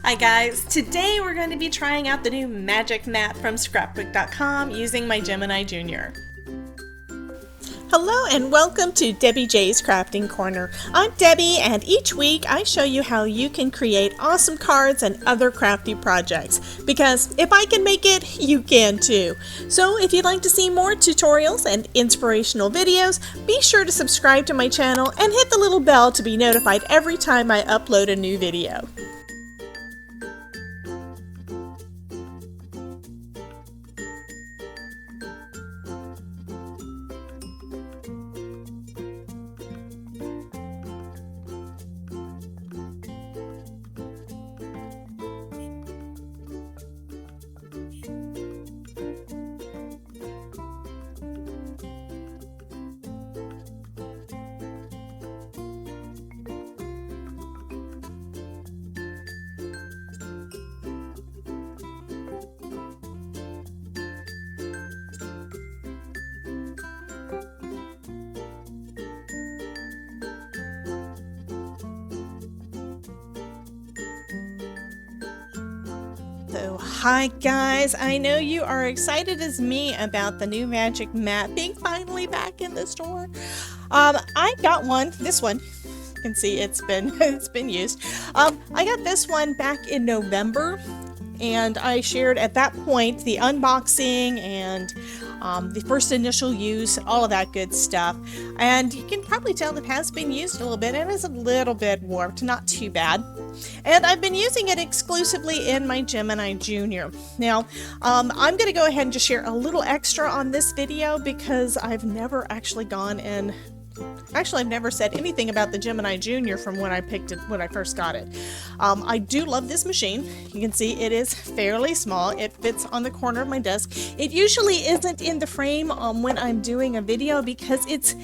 Hi guys, today we're going to be trying out the new magic mat from scrapbook.com using my Gemini Junior. Hello and welcome to Debbie J's Crafting Corner. I'm Debbie and each week I show you how you can create awesome cards and other crafty projects. Because if I can make it, you can too. So if you'd like to see more tutorials and inspirational videos, be sure to subscribe to my channel and hit the little bell to be notified every time I upload a new video. So hi guys, I know you are excited as me about the new magic mat being finally back in the store. I got one, this one. You can see it's been used. I got this one back in November, and I shared at that point the unboxing and the first initial use, all of that good stuff. And you can probably tell it has been used a little bit and is a little bit warped, not too bad. And I've been using it exclusively in my Gemini Junior. Now, I'm going to go ahead and just share a little extra on this video because I've never actually gone and I've never said anything about the Gemini Junior from when I picked it, when I first got it. I do love this machine. You can see it is fairly small. It fits on the corner of my desk. It usually isn't in the frame when I'm doing a video because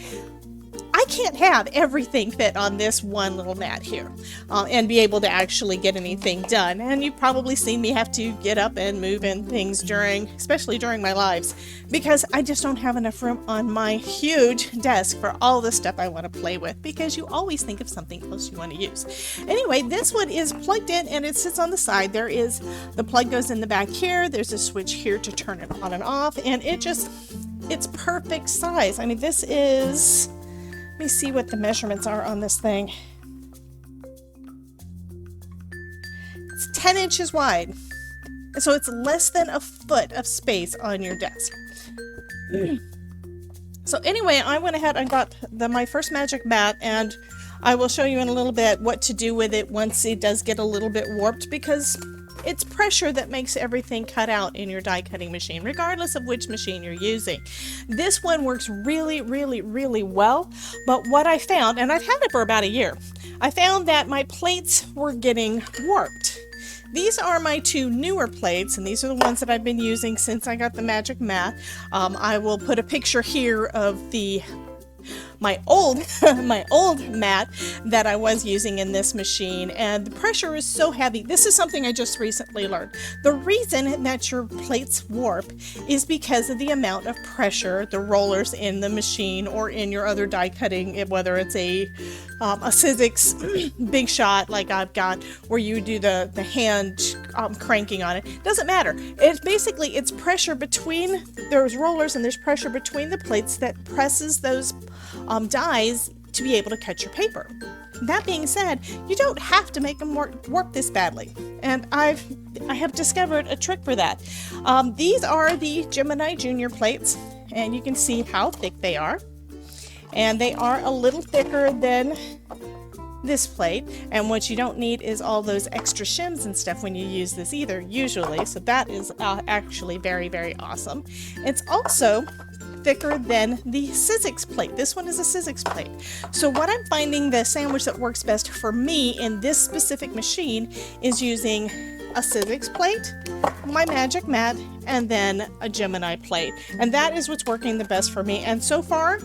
I can't have everything fit on this one little mat here and be able to actually get anything done. And you've probably seen me have to get up and move in things especially during my lives, because I just don't have enough room on my huge desk for all the stuff I want to play with, because you always think of something else you want to use. Anyway, this one is plugged in and it sits on the side. The plug goes in the back here. There's a switch here to turn it on and off, and it's perfect size. I mean, this is... Let me see what the measurements are on this thing. It's 10 inches wide. So it's less than a foot of space on your desk. So anyway, I went ahead and got my first magic mat, and I will show you in a little bit what to do with it once it does get a little bit warped, because it's pressure that makes everything cut out in your die cutting machine, regardless of which machine you're using. This one works really, really, really well, but what I found, and I've had it for about a year, I found that my plates were getting warped. These are my two newer plates, and these are the ones that I've been using since I got the magic mat. I will put a picture here of my old mat that I was using in this machine, and the pressure is so heavy. This is something I just recently learned. The reason that your plates warp is because of the amount of pressure the rollers in the machine or in your other die cutting, whether it's a Sizzix Big Shot like I've got, where you do the hand cranking on it. Doesn't matter. It's pressure between those rollers, and there's pressure between the plates that presses those dies to be able to cut your paper. That being said, you don't have to make them work this badly, and I have discovered a trick for that. These are the Gemini Junior plates, and you can see how thick they are, and they are a little thicker than this plate, and what you don't need is all those extra shims and stuff when you use this either, usually, so that is actually very, very awesome. It's also thicker than the Sizzix plate. This one is a Sizzix plate. So what I'm finding, the sandwich that works best for me in this specific machine is using a Sizzix plate, my magic mat, and then a Gemini plate. And that is what's working the best for me. And so far,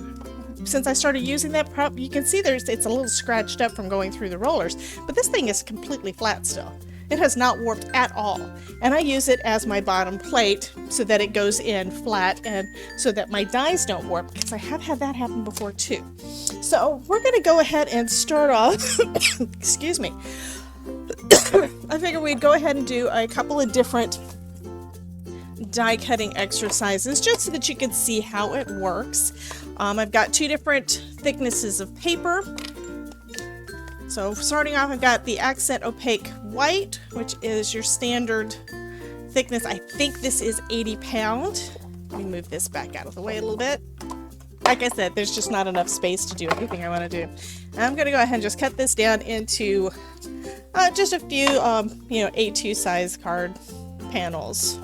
since I started using that prop, you can see it's a little scratched up from going through the rollers, but this thing is completely flat still. It has not warped at all. And I use it as my bottom plate so that it goes in flat and so that my dies don't warp, because I have had that happen before too. So we're going to go ahead and start off, excuse me. I figured we'd go ahead and do a couple of different die cutting exercises just so that you can see how it works. I've got two different thicknesses of paper. So starting off, I've got the accent opaque white, which is your standard thickness. I think this is 80 pound. Let me move this back out of the way a little bit. Like I said, there's just not enough space to do everything I want to do. And I'm going to go ahead and just cut this down into just a few, A2 size card panels.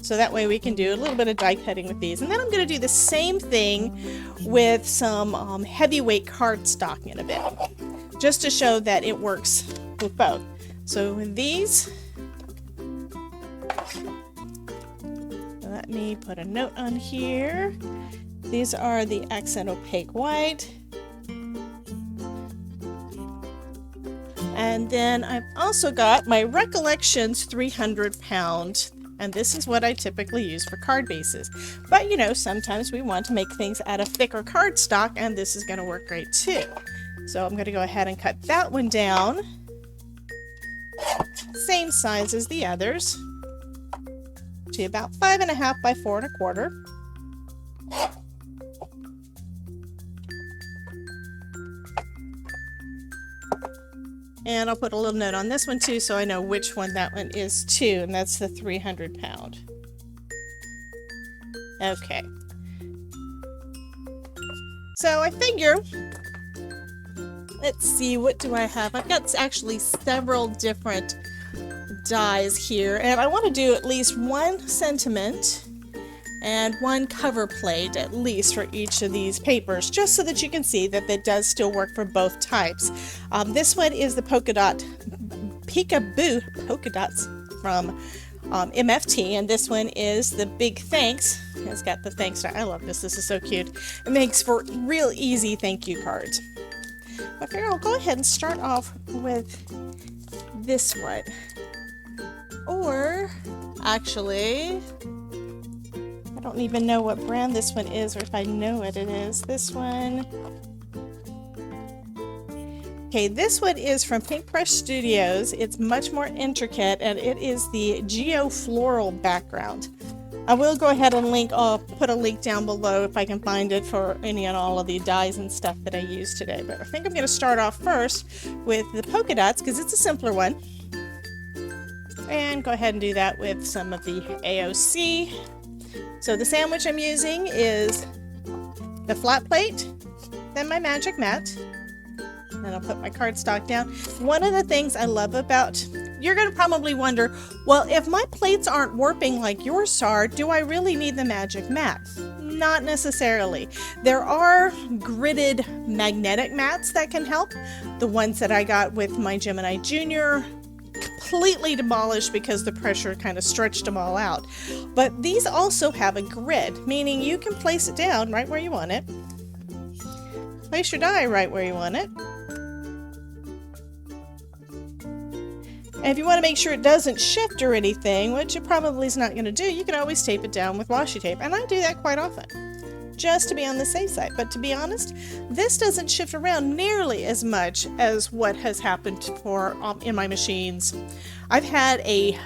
So that way we can do a little bit of die cutting with these. And then I'm going to do the same thing with some heavyweight cardstock in a bit, just to show that it works with both. So with these, let me put a note on here. These are the accent opaque white. And then I've also got my Recollections 300 pound. And this is what I typically use for card bases. But sometimes we want to make things out of thicker cardstock, and this is going to work great too. So I'm going to go ahead and cut that one down. Same size as the others, to about 5.5 by 4.25. And I'll put a little note on this one too, so I know which one that one is too, and that's the 300 pound. Okay. So I figure, let's see, what do I have? I've got actually several different dies here, and I want to do at least one sentiment and one cover plate at least for each of these papers, just so that you can see that it does still work for both types. This one is the Peekaboo polka dots from MFT, and this one is the Big Thanks. It's got the thanks. I love this. This is so cute. It makes for real easy thank you cards. I figure I'll go ahead and start off with this one. Or actually, I don't even know what brand this one is, or if I know what it is. This one. Okay, this one is from Pink Press Studios. It's much more intricate, and it is the Geo Floral background. I will go ahead and I'll put a link down below if I can find it for any and all of the dies and stuff that I use today. But I think I'm going to start off first with the polka dots because it's a simpler one. And go ahead and do that with some of the AOC. So the sandwich I'm using is the flat plate, then my magic mat, and I'll put my cardstock down. One of the things I love about, you're going to probably wonder, well, if my plates aren't warping like yours are, do I really need the magic mat? Not necessarily. There are gridded magnetic mats that can help. The ones that I got with my Gemini Junior completely demolished because the pressure kind of stretched them all out. But these also have a grid, meaning you can place it down right where you want it. Place your die right where you want it. And if you want to make sure it doesn't shift or anything, which it probably is not going to do, you can always tape it down with washi tape. And I do that quite often, just to be on the safe side. But to be honest, this doesn't shift around nearly as much as what has happened for in my machines. I've had a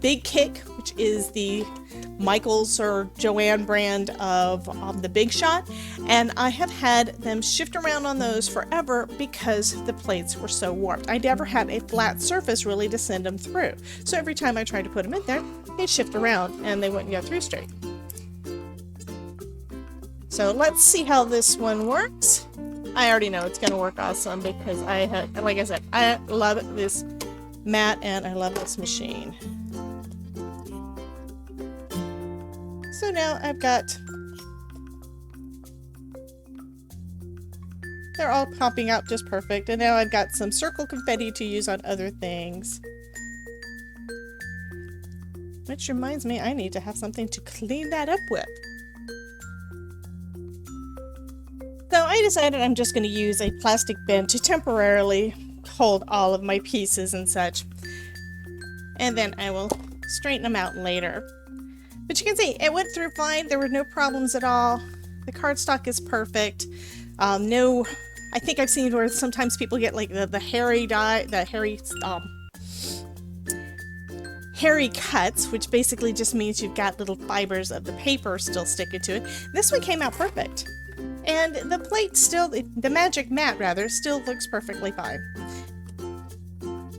Big Kick, which is the Michaels or Joanne brand of the Big Shot, and I have had them shift around on those forever because the plates were so warped. I never had a flat surface really to send them through. So every time I tried to put them in there, they'd shift around and they wouldn't go through straight. So let's see how this one works. I already know it's going to work awesome because like I said, I love this mat and I love this machine. So now I've got, they're all popping out just perfect, and now I've got some circle confetti to use on other things. Which reminds me, I need to have something to clean that up with. So I decided I'm just going to use a plastic bin to temporarily hold all of my pieces and such. And then I will straighten them out later. But you can see, it went through fine. There were no problems at all. The cardstock is perfect. No I think I've seen where sometimes people get like the hairy dye, the hairy cuts, which basically just means you've got little fibers of the paper still sticking to it. This one came out perfect. And the plate still, the magic mat rather, still looks perfectly fine.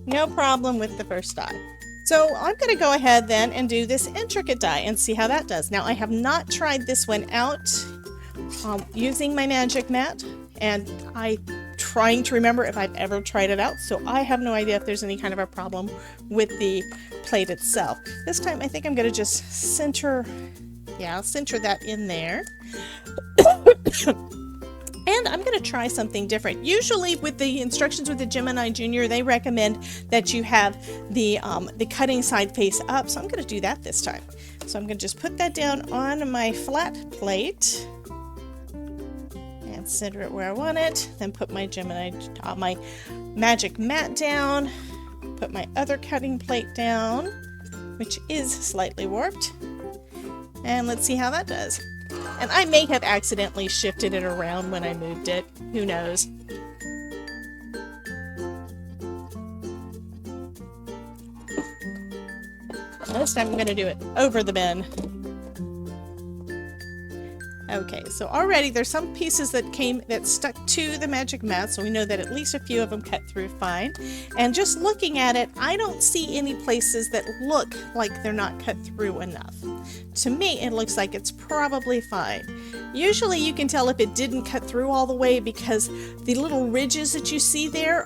No problem with the first die. So I'm going to go ahead then and do this intricate die and see how that does. Now I have not tried this one out using my magic mat, and I'm trying to remember if I've ever tried it out, so I have no idea if there's any kind of a problem with the plate itself. This time I think I'm going to just center that in there. And I'm going to try something different. Usually with the instructions with the Gemini Junior, they recommend that you have the cutting side face up. So I'm going to do that this time. So I'm going to just put that down on my flat plate and center it where I want it. Then put my my magic mat down. Put my other cutting plate down, which is slightly warped. And let's see how that does. And I may have accidentally shifted it around when I moved it. Who knows? This time I'm going to do it over the bin. Okay, so already there's some pieces that stuck to the magic mat, so we know that at least a few of them cut through fine. And just looking at it, I don't see any places that look like they're not cut through enough. To me, it looks like it's probably fine. Usually you can tell if it didn't cut through all the way because the little ridges that you see there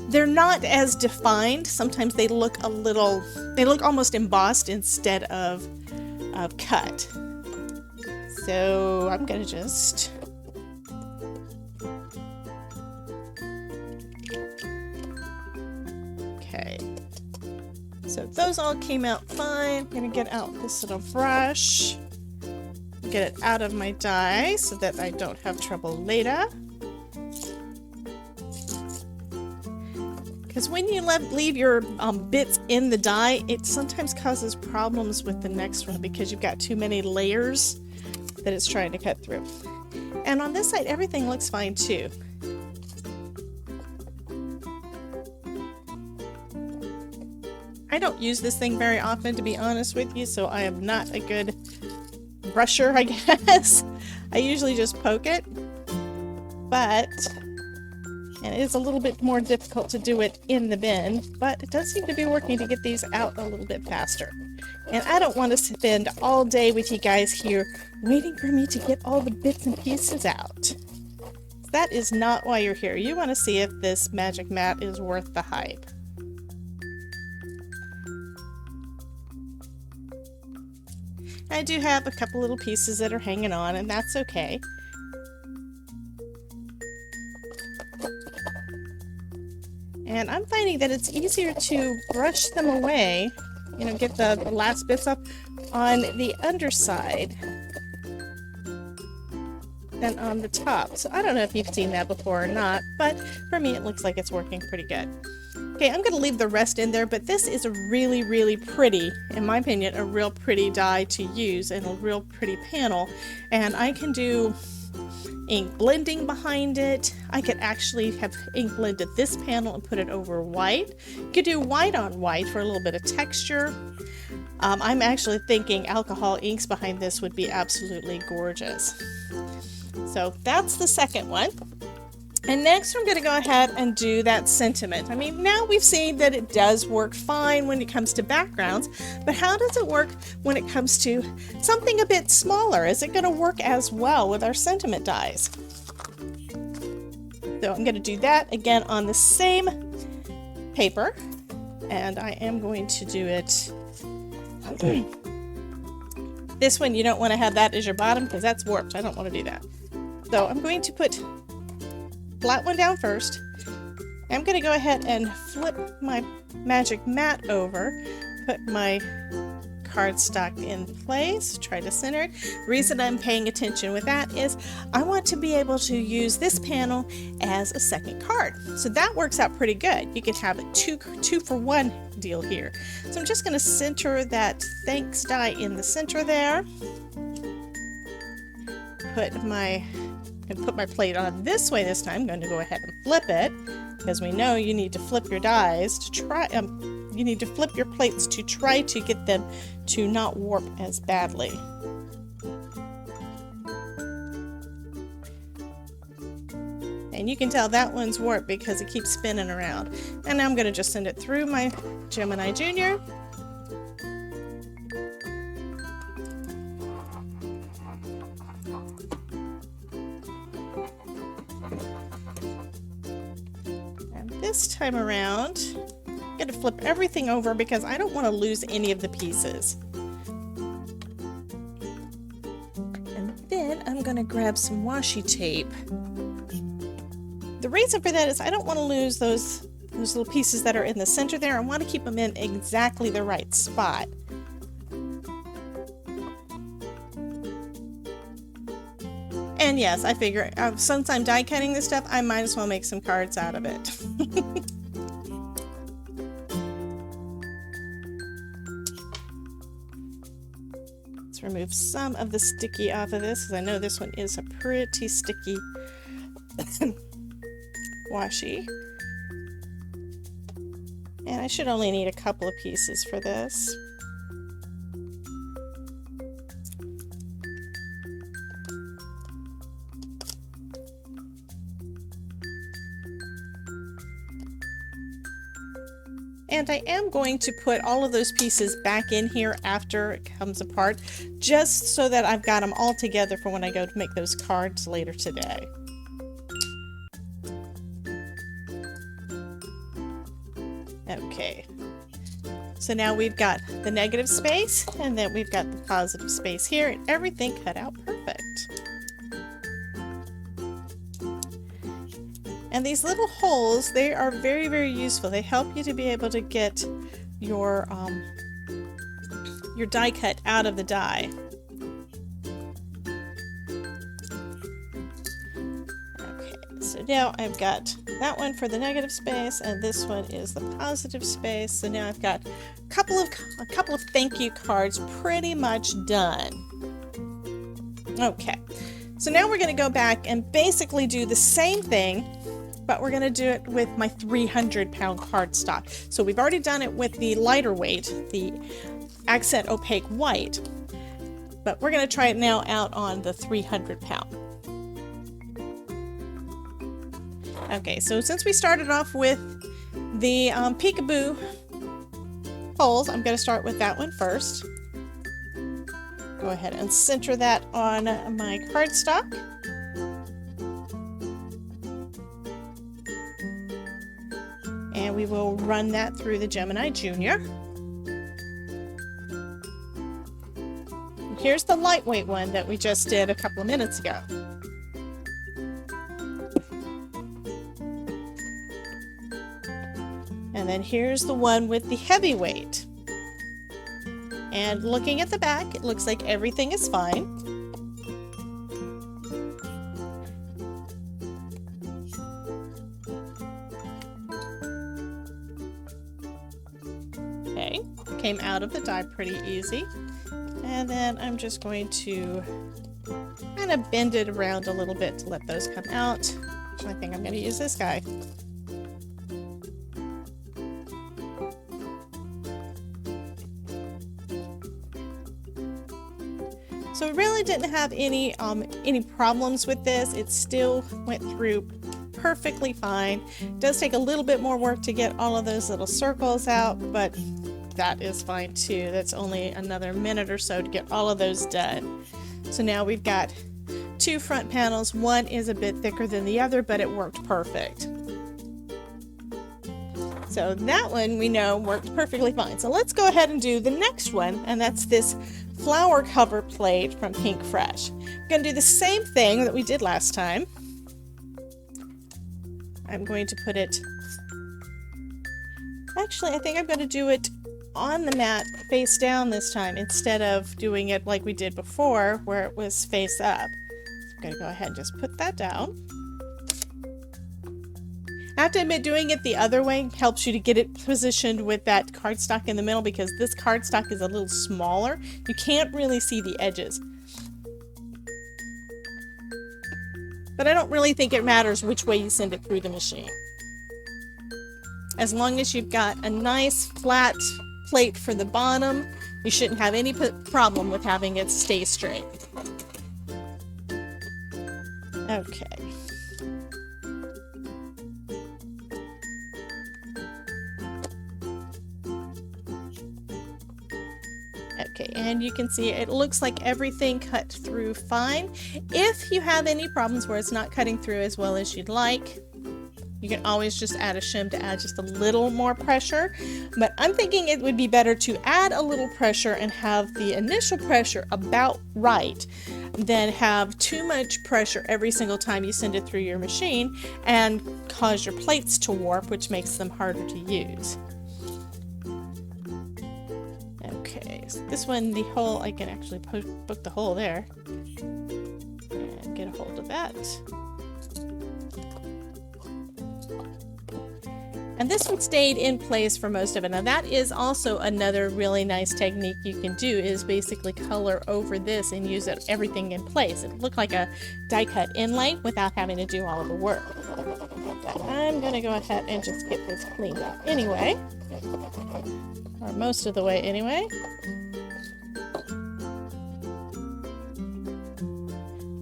they're not as defined. Sometimes they look almost embossed instead of cut. So I'm gonna just okay. So those all came out fine. I'm gonna get out this little brush, get it out of my die so that I don't have trouble later. Because when you leave your bits in the die, it sometimes causes problems with the next one because you've got too many layers that it's trying to cut through. And on this side, everything looks fine too. I don't use this thing very often, to be honest with you, so I am not a good brusher, I guess. I usually just poke it, and it is a little bit more difficult to do it in the bin, but it does seem to be working to get these out a little bit faster. And I don't want to spend all day with you guys here waiting for me to get all the bits and pieces out. That is not why you're here. You want to see if this magic mat is worth the hype. I do have a couple little pieces that are hanging on, and that's okay. And I'm finding that it's easier to brush them away, get the last bits up on the underside than on the top. So I don't know if you've seen that before or not, but for me it looks like it's working pretty good. Okay, I'm going to leave the rest in there, but this is a really, really pretty, in my opinion, a real pretty die to use and a real pretty panel. And I can do ink blending behind it. I could actually have ink blended this panel and put it over white. You could do white on white for a little bit of texture. I'm actually thinking alcohol inks behind this would be absolutely gorgeous. So that's the second one. And next I'm going to go ahead and do that sentiment. I mean, now we've seen that it does work fine when it comes to backgrounds, but how does it work when it comes to something a bit smaller? Is it going to work as well with our sentiment dies? So I'm going to do that again on the same paper, and I am going to do it. This one, you don't want to have that as your bottom because that's warped. I don't want to do that. So I'm going to put flat one down first. I'm going to go ahead and flip my magic mat over, put my cardstock in place, try to center it. The reason I'm paying attention with that is I want to be able to use this panel as a second card. So that works out pretty good. You can have a two for one deal here. So I'm just going to center that thanks die in the center there. I'm and put my plate on this way this time. I'm going to go ahead and flip it, because we know you need to flip your dies to try, you need to flip your plates to try to get them to not warp as badly. And you can tell that one's warped because it keeps spinning around. And now I'm going to just send it through my Gemini Junior. And this time around, I'm going to flip everything over because I don't want to lose any of the pieces. And then I'm going to grab some washi tape. The reason for that is I don't want to lose those little pieces that are in the center there. I want to keep them in exactly the right spot. And yes, I figure since I'm die cutting this stuff, I might as well make some cards out of it. Let's remove some of the sticky off of this, because I know this one is a pretty sticky washi. And I should only need a couple of pieces for this. And I am going to put all of those pieces back in here after it comes apart, just so that I've got them all together for when I go to make those cards later today. Okay, so now we've got the negative space, and then we've got the positive space here, and everything cut out perfect. And these little holes, they are very, very useful. They help you to be able to get your die cut out of the die. Okay, so now I've got that one for the negative space, and this one is the positive space. So now I've got a couple of thank you cards pretty much done. Okay, so now we're going to go back and basically do the same thing, but we're going to do it with my 300-pound cardstock. So we've already done it with the lighter weight, the accent opaque white, but we're going to try it now out on the 300-pound. Okay, so since we started off with the peekaboo holes, I'm going to start with that one first. Go ahead and center that on my cardstock. And we will run that through the Gemini Junior. Here's the lightweight one that we just did a couple of minutes ago. And then here's the one with the heavyweight. And looking at the back, it looks like everything is fine. Okay, came out of the die pretty easy. And then I'm just going to kind of bend it around a little bit to let those come out. So I think I'm going to use this guy. So we really didn't have any problems with this. It still went through perfectly fine. It does take a little bit more work to get all of those little circles out, but that is fine too. That's only another minute or so to get all of those done. So now we've got two front panels. One is a bit thicker than the other, but it worked perfect. So that one we know worked perfectly fine. So let's go ahead and do the next one, and that's this flower cover plate from Pink Fresh. We're going to do the same thing that we did last time. I'm going to put it, actually I think I'm going to do it on the mat face down this time instead of doing it like we did before where it was face up. So I'm going to go ahead and just put that down. I have to admit, doing it the other way helps you to get it positioned with that cardstock in the middle, because this cardstock is a little smaller. You can't really see the edges. but I don't really think it matters which way you send it through the machine. As long as you've got a nice flat plate for the bottom, you shouldn't have any problem with having it stay straight. Okay. Okay, and you can see it looks like everything cut through fine. If you have any problems where it's not cutting through as well as you'd like, you can always just add a shim to add just a little more pressure. But I'm thinking it would be better to add a little pressure and have the initial pressure about right than have too much pressure every single time you send it through your machine and cause your plates to warp, which makes them harder to use. Okay, so this one, the hole, I can actually poke the hole there and get a hold of that. And this one stayed in place for most of it. Now that is also another really nice technique you can do, is basically color over this and use everything in place. It looked like a die cut inlay without having to do all of the work. But I'm going to go ahead and just get this cleaned up anyway. Or most of the way anyway.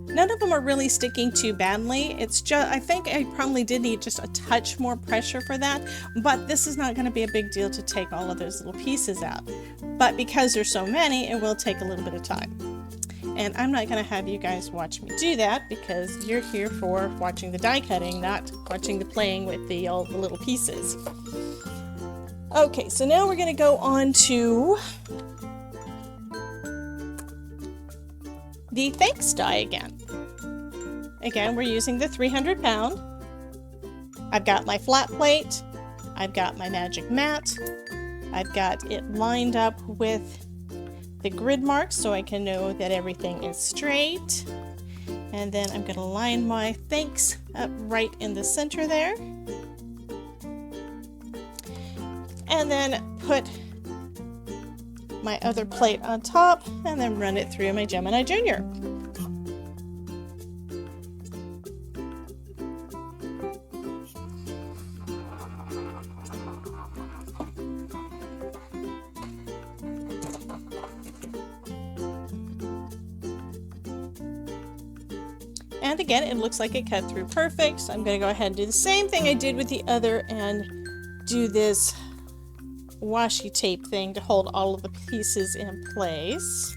None of them are really sticking too badly. It's just, I think I probably did need just a touch more pressure for that, but this is not going to be a big deal to take all of those little pieces out. But because there's so many, it will take a little bit of time. And I'm not going to have you guys watch me do that, because you're here for watching the die cutting, not watching the playing with all the little pieces. Okay, so now we're going to go on to the thanks die again. Again, we're using the 300 pound. I've got my flat plate. I've got my magic mat. I've got it lined up with the grid marks so I can know that everything is straight. And then I'm going to line my thanks up right in the center there. And then put my other plate on top and then run it through my Gemini Junior. And again, it looks like it cut through perfect. So I'm going to go ahead and do the same thing I did with the other and do this washi tape thing to hold all of the pieces in place.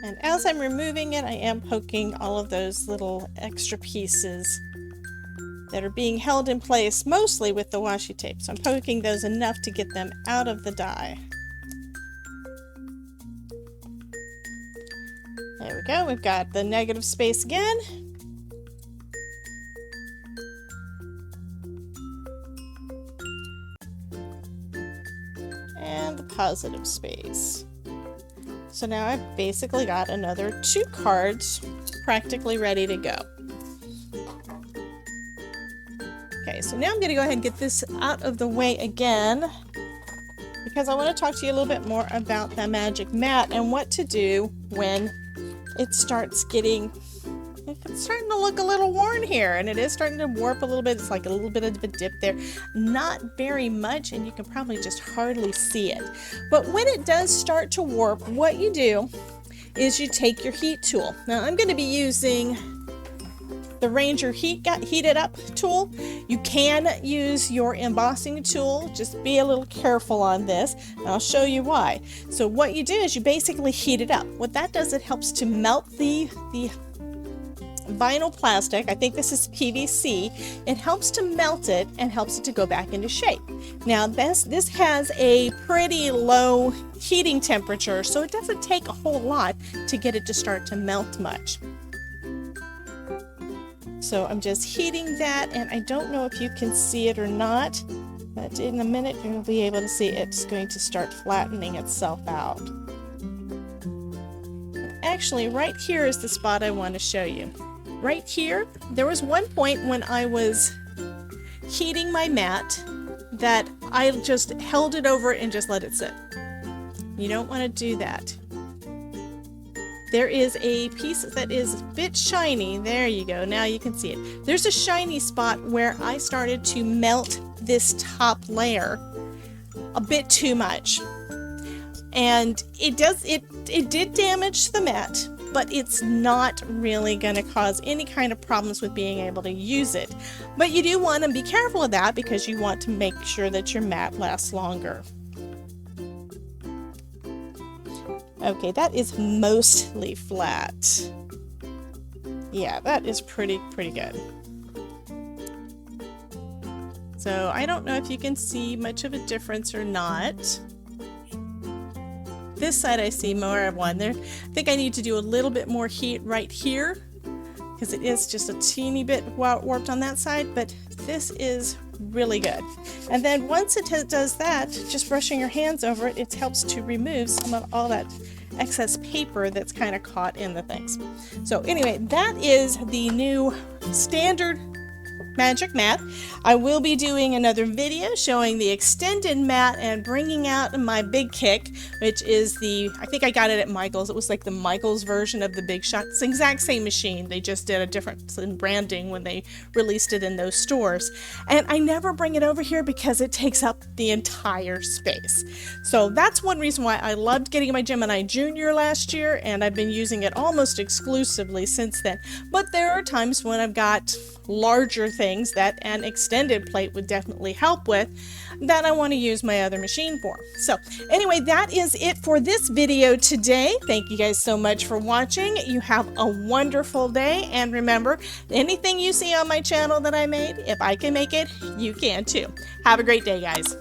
And as I'm removing it, I am poking all of those little extra pieces that are being held in place mostly with the washi tape. So I'm poking those enough to get them out of the die. There we go, we've got the negative space again. And the positive space. So now I've basically got another 2 cards practically ready to go. Okay, so now I'm going to go ahead and get this out of the way again, because I want to talk to you a little bit more about the magic mat and what to do when it starts getting, it's starting to look a little worn here, and it is starting to warp a little bit. It's like a little bit of a dip there. Not very much, and you can probably just hardly see it. But when it does start to warp, what you do is you take your heat tool. Now I'm going to be using the Ranger heated up tool. You can use your embossing tool, just be a little careful on this, and I'll show you why. So what you do is you basically heat it up. What that does, it helps to melt the vinyl plastic. I think this is PVC. It helps to melt it and helps it to go back into shape. Now this has a pretty low heating temperature, so it doesn't take a whole lot to get it to start to melt much. So I'm just heating that, and I don't know if you can see it or not, but in a minute you'll be able to see it's going to start flattening itself out. Actually, right here is the spot I want to show you. Right here, there was one point when I was heating my mat that I just held it over it and just let it sit. You don't want to do that. There is a piece that is a bit shiny. There you go. Now you can see it. There's a shiny spot where I started to melt this top layer a bit too much. And it did damage the mat, but it's not really going to cause any kind of problems with being able to use it. But you do want to be careful of that because you want to make sure that your mat lasts longer. Okay, that is mostly flat. Yeah, that is pretty good. So I don't know if you can see much of a difference or not. This side I see more of one there. I think I need to do a little bit more heat right here because it is just a teeny bit warped on that side, but this is really good. And then once it does that, just brushing your hands over it, it helps to remove some of all that excess paper that's kind of caught in the things. So anyway, that is the new standard magic mat. I will be doing another video showing the extended mat and bringing out my big kick, which is I think I got it at Michael's. It was like the Michael's version of the Big Shot. It's the exact same machine. They just did a difference in branding when they released it in those stores. And I never bring it over here because it takes up the entire space. So that's one reason why I loved getting my Gemini Junior last year, and I've been using it almost exclusively since then. But there are times when I've got larger things that an extended plate would definitely help with that I want to use my other machine for. So anyway, that is it for this video today. Thank you guys so much for watching. You have a wonderful day, and remember, anything you see on my channel that I made, if I can make it, you can too. Have a great day, guys.